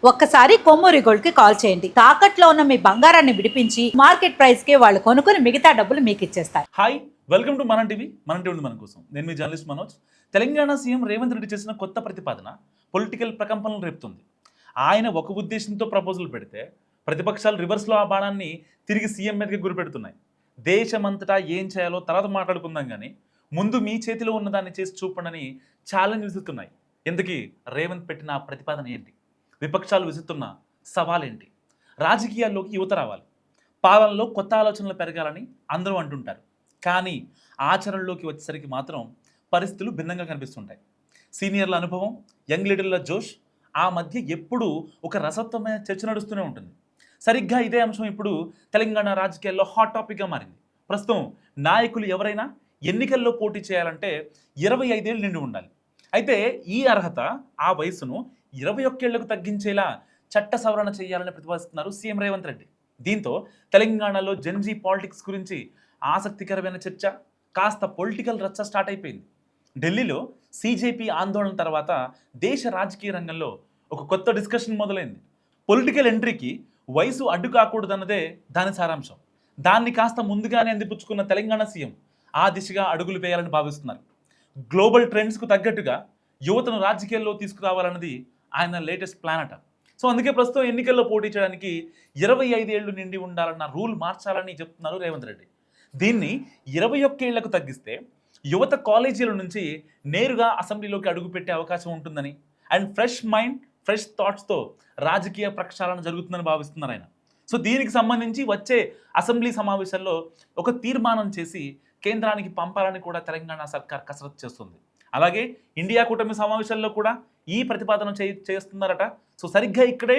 ఒక్కసారి కొమ్మూరి గోల్డ్ కి కాల్ చేయండి. తాకట్లో ఉన్న మీ బంగారాన్ని విడిపించి మార్కెట్ ప్రైస్ కి వాళ్ళు కొనుక్కుని మిగతా డబ్బులు మీకు ఇచ్చేస్తారు. హాయ్, వెల్కమ్ టు మన టీవీ. మన టీవీ ఉంది మన కోసం. నేను మీ జర్నలిస్ట్ మనోజ్. తెలంగాణ సీఎం రేవంత్ రెడ్డి చేసిన కొత్త ప్రతిపాదన పొలిటికల్ ప్రకంపనలు రేపుతుంది. ఆయన ఒక ఉద్దేశంతో ప్రపోజల్ పెడితే ప్రతిపక్షాలు రివర్స్లో ఆ బాణాన్ని తిరిగి సీఎం మీదకి గురిపెడుతున్నాయి. దేశమంతటా ఏం చేయాలో తర్వాత మాట్లాడుకుందాం, కానీ ముందు మీ చేతిలో ఉన్నదాన్ని చేసి చూపండి ఛాలెంజ్ విసురుతున్నాయి. ఎందుకు రేవంత్ పెట్టిన ఆ ప్రతిపాదన ఏంటి? విపక్షాలు విసురుతున్న సవాలేంటి? రాజకీయాల్లోకి యువత రావాలి, పాలనలో కొత్త ఆలోచనలు పెరగాలని అందరూ అంటుంటారు. కానీ ఆచరణలోకి వచ్చేసరికి మాత్రం పరిస్థితులు భిన్నంగా కనిపిస్తుంటాయి. సీనియర్ల అనుభవం, యంగ్ లీడర్ల జోష్, ఆ మధ్య ఎప్పుడూ ఒక రసవత్తమైన చర్చ నడుస్తూనే ఉంటుంది. సరిగ్గా ఇదే అంశం ఇప్పుడు తెలంగాణ రాజకీయాల్లో హాట్ టాపిక్గా మారింది. ప్రస్తుతం నాయకులు ఎవరైనా ఎన్నికల్లో పోటీ చేయాలంటే 25 ఏళ్ళు నిండి ఉండాలి. అయితే ఈ అర్హత, ఆ వయసును 21 ఏళ్లకు తగ్గించేలా చట్ట సవరణ చేయాలని ప్రతిపాదిస్తున్నారు సీఎం రేవంత్ రెడ్డి. దీంతో తెలంగాణలో జెన్జీ పాలిటిక్స్ గురించి ఆసక్తికరమైన చర్చ, కాస్త పొలిటికల్ రచ్చ స్టార్ట్ అయిపోయింది. ఢిల్లీలో సీజేపీ ఆందోళన తర్వాత దేశ రాజకీయ రంగంలో ఒక కొత్త డిస్కషన్ మొదలైంది. పొలిటికల్ ఎంట్రీకి వయసు అడ్డు కాకూడదన్నదే దాని సారాంశం. దాన్ని కాస్త ముందుగానే అందిపుచ్చుకున్న తెలంగాణ సీఎం ఆ దిశగా అడుగులు వేయాలని భావిస్తున్నారు. గ్లోబల్ ట్రెండ్స్కు తగ్గట్టుగా యువతను రాజకీయాల్లో తీసుకురావాలన్నది ఆయన లేటెస్ట్ ప్లాన్ అట. సో అందుకే ప్రస్తుతం ఎన్నికల్లో పోటీ చేయడానికి 25 ఏళ్లు నిండి ఉండాలన్న రూల్ మార్చాలని చెప్తున్నారు రేవంత్ రెడ్డి. దీన్ని 21 ఏళ్లకు తగ్గిస్తే యువత కాలేజీల నుంచి నేరుగా అసెంబ్లీలోకి అడుగుపెట్టే అవకాశం ఉంటుందని, అండ్ ఫ్రెష్ మైండ్, ఫ్రెష్ థాట్స్తో రాజకీయ ప్రక్షాళన జరుగుతుందని భావిస్తున్నారు ఆయన. సో దీనికి సంబంధించి వచ్చే అసెంబ్లీ సమావేశాల్లో ఒక తీర్మానం చేసి కేంద్రానికి పంపాలని కూడా తెలంగాణ సర్కార్ కసరత్తు చేస్తుంది. అలాగే ఇండియా కూటమి సమావేశాల్లో కూడా ఈ ప్రతిపాదన చేస్తున్నారట. సో సరిగ్గా ఇక్కడే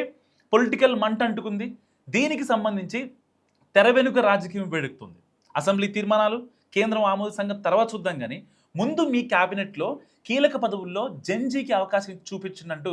పొలిటికల్ మంట అంటుకుంది. దీనికి సంబంధించి తెర వెనుక రాజకీయం వేడెక్కుతుంది. అసెంబ్లీ తీర్మానాలు, కేంద్రం ఆమోద సంగతి తర్వాత చూద్దాం, కానీ ముందు మీ క్యాబినెట్లో కీలక పదవుల్లో జెన్జీకి అవకాశం చూపించినట్టు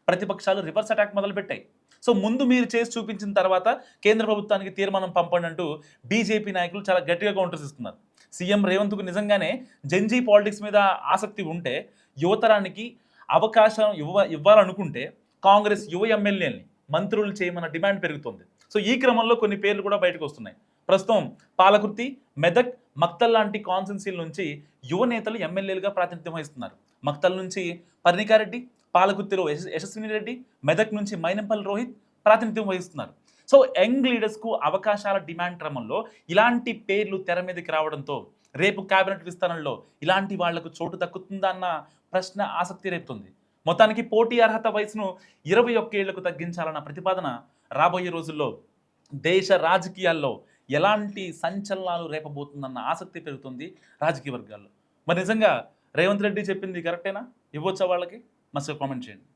ప్రతిపక్షాలు రివర్స్ అటాక్ మొదలుపెట్టాయి. సో ముందు మీరు చేసి చూపించిన తర్వాత కేంద్ర ప్రభుత్వానికి తీర్మానం పంపండి అంటూ బీజేపీ నాయకులు చాలా గట్టిగా కౌంటర్స్ ఇస్తున్నారు. సీఎం రేవంత్కు నిజంగానే జెన్జీ పాలిటిక్స్ మీద ఆసక్తి ఉంటే, యువతరానికి అవకాశం ఇవ్వాలనుకుంటే కాంగ్రెస్ యువ ఎమ్మెల్యేలని మంత్రులు చేయమన్న డిమాండ్ పెరుగుతుంది. సో ఈ క్రమంలో కొన్ని పేర్లు కూడా బయటకు వస్తున్నాయి. ప్రస్తుతం పాలకుర్తి, మెదక్, మక్తల్ లాంటి కాన్స్టిట్యున్సీల నుంచి యువ నేతలు ఎమ్మెల్యేలుగా ప్రాతినిధ్యం వహిస్తున్నారు. మక్తల్ నుంచి పర్ణికారెడ్డి, పాలకుర్తిలో యశస్విని రెడ్డి, మెదక్ నుంచి మైనంపల్లి రోహిత్ ప్రాతినిధ్యం వహిస్తున్నారు. సో యంగ్ లీడర్స్కు అవకాశాల డిమాండ్ క్రమంలో ఇలాంటి పేర్లు తెర మీదకి రావడంతో రేపు కేబినెట్ విస్తరణలో ఇలాంటి వాళ్లకు చోటు దక్కుతుందా అన్న ప్రశ్న ఆసక్తి రేపుతుంది. మొత్తానికి పోటీ అర్హత వయసును 21 ఏళ్లకు తగ్గించాలన్న ప్రతిపాదన రాబోయే రోజుల్లో దేశ రాజకీయాల్లో ఎలాంటి సంచలనాలు రేపబోతుందన్న ఆసక్తి పెరుగుతుంది రాజకీయ వర్గాల్లో. మరి నిజంగా రేవంత్ రెడ్డి చెప్పింది కరెక్టేనా? ఇవ్వచ్చా వాళ్ళకి? మస్తు కామెంట్ చేయండి.